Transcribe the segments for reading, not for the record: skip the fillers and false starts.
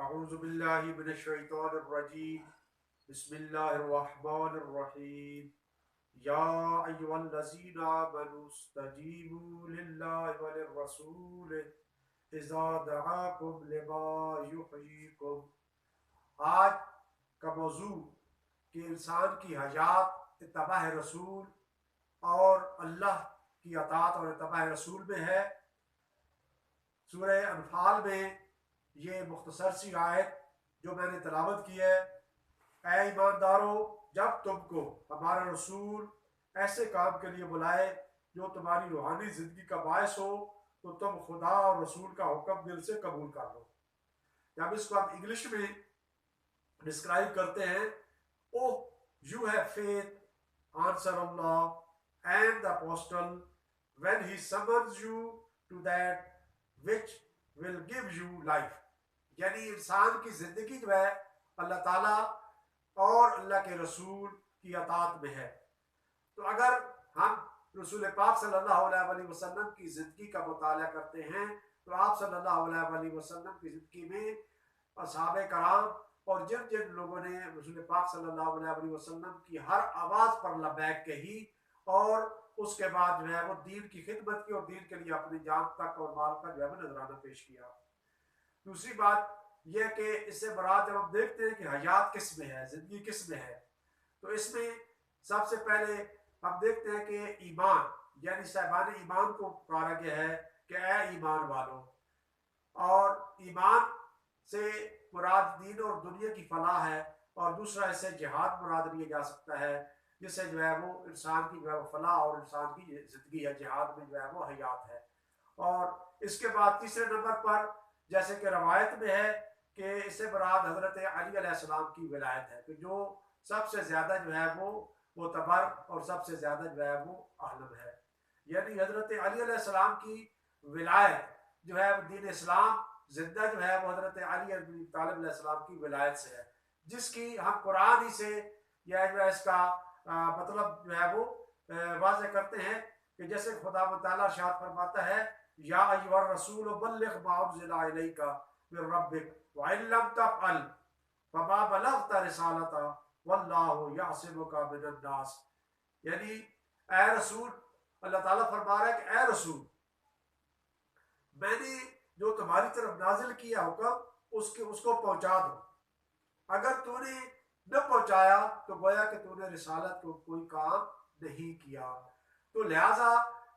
اعوذ باللہ من الشیطان الرجیم بسم اللہ الرحمن الرحیم یا ایھا الذین آمنوا استجیبوا للہ وللرسول اذا دعاکم لما یحییکم۔ آج کا موضوع کہ انسان کی حیات اتباع رسول اور اللہ کی اطاعت اور اتباع رسول میں ہے۔ سورہ انفال میں یہ مختصر سی آیت جو میں نے تلاوت کی ہے، اے ایماندارو، جب تم کو ہمارا رسول ایسے کام کے لیے بلائے جو تمہاری روحانی زندگی کا باعث ہو تو تم خدا اور رسول کا حکم دل سے قبول کر لو۔ جب اس کو ہم انگلش میں ڈسکرائب کرتے ہیں، O you have faith answer اللہ and the apostle when he summons you to that which will give you life۔ یعنی انسان کی زندگی جو ہے اللہ تعالیٰ اور اللہ کے رسول کی اطاعت میں ہے۔ تو اگر ہم رسول پاک صلی اللہ علیہ وسلم کی زندگی کا مطالعہ کرتے ہیں تو آپ صلی اللہ علیہ وسلم کی زندگی میں اصحاب کرام اور جن جن لوگوں نے رسول پاک صلی اللہ علیہ وسلم کی ہر آواز پر لبیک کہی اور اس کے بعد جو ہے وہ دین کی خدمت کی اور دین کے لیے اپنی جان تک اور مال کا جو ہے وہ نذرانہ پیش کیا۔ دوسری بات یہ کہ اس سے مراد جب ہم دیکھتے ہیں کہ حیات کس میں ہے، زندگی کس میں ہے، تو اس میں سب سے پہلے ہم دیکھتے ہیں کہ ایمان، یعنی صاحبان ایمان کو پکارا گیا ہے کہ اے ایمان والو، اور ایمان سے مراد دین اور دنیا کی فلاح ہے، اور دوسرا اس سے جہاد مراد لیا جا سکتا ہے جس سے جو ہے وہ انسان کی جو ہے وہ فلاح اور انسان کی زندگی ہے، جہاد میں جو ہے وہ حیات ہے۔ اور اس کے بعد تیسرے نمبر پر جیسے کہ روایت میں ہے کہ اس سے مراد حضرت علی علیہ السلام کی ولایت ہے کہ جو سب سے زیادہ جو ہے وہ معتبر اور سب سے زیادہ جو ہے وہ اہم ہے۔ یعنی حضرت علی علیہ السلام کی ولایت جو ہے دین اسلام زندہ جو ہے وہ حضرت علی بن طالب علیہ السلام کی ولایت سے ہے، جس کی ہم قرآن ہی سے یا جو ہے اس کا مطلب جو ہے وہ واضح کرتے ہیں کہ جیسے خدا مطالعہ ارشاد فرماتا ہے یا ایھا الرسول بلغ ما انزل الیک من ربک وان لم تفعل فما بلغت رسالتہ واللہ یعصمک من الناس۔ یعنی اے رسول، اللہ تعالیٰ فرما رہا ہے کہ اے رسول، میں نے جو تمہاری طرف نازل کیا حکم اس کو پہنچا دو، اگر تو نے نہ پہنچایا تو گویا کہ تو نے رسالت کو کوئی کام نہیں کیا۔ تو لہٰذا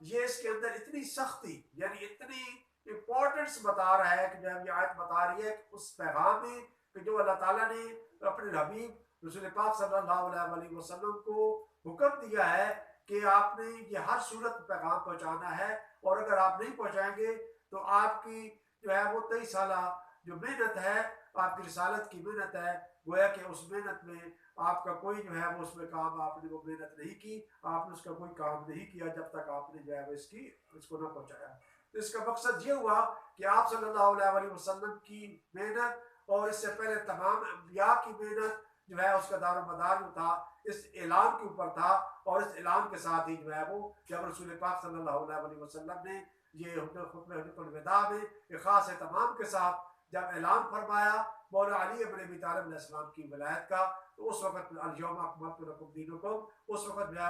یہ اس کے اندر اتنی سختی، یعنی اتنی امپورٹنس بتا رہا ہے کہ جب یہ آیت بتا رہی ہے کہ اس پیغام میں کہ جو اللہ تعالیٰ نے اپنے حبیب رسول پاک صلی اللہ علیہ وسلم کو حکم دیا ہے کہ آپ نے یہ ہر صورت پیغام پہنچانا ہے، اور اگر آپ نہیں پہنچائیں گے تو آپ کی جو ہے وہ 23 سالہ جو محنت ہے، آپ کی رسالت کی محنت ہے، گویا کہ اس محنت میں آپ کا کوئی جو ہے وہ اس میں کام آپ نے وہ محنت نہیں کی، آپ نے اس کا کوئی کام نہیں کیا جب تک آپ نے جو ہے وہ اس کو نہ پہنچایا۔ تو اس کا مقصد یہ ہوا کہ آپ صلی اللہ علیہ وسلم کی محنت اور اس سے پہلے تمام انبیاء کی محنت جو ہے اس کا دار و مدار جو تھا اس اعلان کے اوپر تھا، اور اس اعلان کے ساتھ ہی جو ہے وہ جب رسول پاک صلی اللہ علیہ وسلم نے یہ خطبہ حجۃ الوداع میں ایک خاص اہتمام کے ساتھ جب اعلان فرمایا مولا علی بن ابی طالب علیہ السلام کی ولایت کا، تو اس وقت الیوم اکملت لکم دینکم، اس وقت جو ہے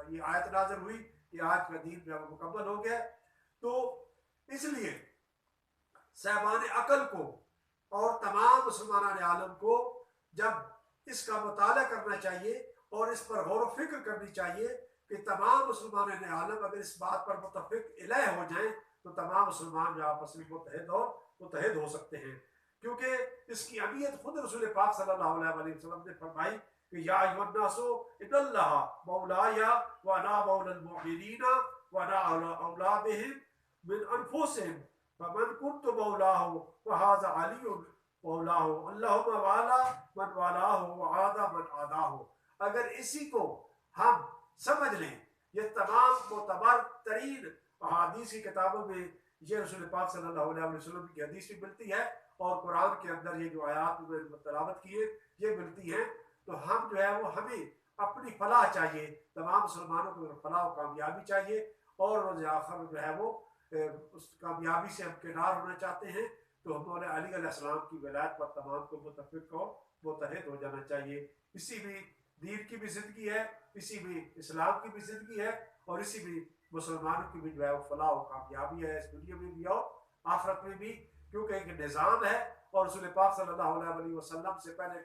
یہ آیت نازل ہوئی کہ آج کا دین جو ہے مکمل ہو گیا۔ تو اس لیے صاحبان عقل کو اور تمام مسلمان عالم کو جب اس کا مطالعہ کرنا چاہیے اور اس پر غور و فکر کرنی چاہیے کہ تمام مسلمان عالم اگر اس بات پر متفق الہ ہو جائیں تو تمام مسلمان جو آپس میں متحد ہو سکتے ہیں، کیونکہ اس کی اہمیت خود رسول پاک صلی اللہ علیہ وسلم نے فرمائی کہ یا ایھا الناس ان اللہ مولایا وانا مولا المؤمنین وانا اولی بہم من انفسہم فمن کنت مولاہ فہذا علی مولاہ اللہم والا من والاہ وعاد من عاداہ۔ اگر اسی کو ہم سمجھ لیں، یہ تمام معتبر ترین احادیث کی کتابوں میں یہ رسول پاک صلی اللہ علیہ وسلم کی حدیث بھی ملتی ہے اور قرآن کے اندر یہ جو آیات میں تلاوت کی ہے یہ ملتی ہیں، تو ہم جو ہے وہ ہمیں اپنی فلاح چاہیے، تمام مسلمانوں کو فلاح و کامیابی چاہیے، اور روز آخر جو ہے وہ اس کامیابی سے ہم کنار ہونا چاہتے ہیں، تو ہمیں علی علیہ السلام کی ولایت پر تمام کو متفق اور متحد ہو جانا چاہیے. اسی میں دین کی بھی زندگی ہے، اسی میں اسلام کی بھی زندگی ہے، اور اسی میں مسلمانوں کی بھی جو ہے وہ فلاح و کامیابی ہے، اس دنیا میں بھی اور آخرت میں بھی، کیونکہ ایک نظام ہے. اور رسول پاک صلی اللہ علیہ وسلم سے پہلے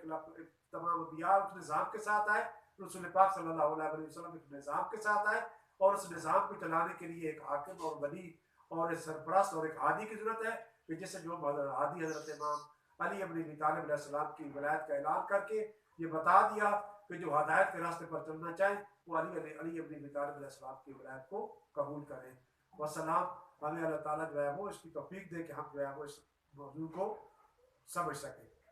تمام انبیاء اس نظام کے ساتھ آئے، رسول پاک صلی اللہ علیہ وسلم ایک نظام کے ساتھ آئے، اور اس نظام کو چلانے کے لیے ایک حاکم اور ولی اور ایک سرپرست اور ایک ہادی کی ضرورت ہے، کہ جسے جو ہادی حضرت امام علی ابن ابی طالب علیہ السلام کی ولایت کا اعلان کر کے یہ بتا دیا کہ جو ہدایت کے راستے پر چلنا چاہیں وہ علی ابن ابی طالب علیہ السلام کی ولایت کو قبول کریں. والسلام. ہمیں اللہ تعالیٰ جو ہے وہ اس کی توفیق دے کہ ہم جو ہے وہ اس موضوع کو سمجھ سکیں.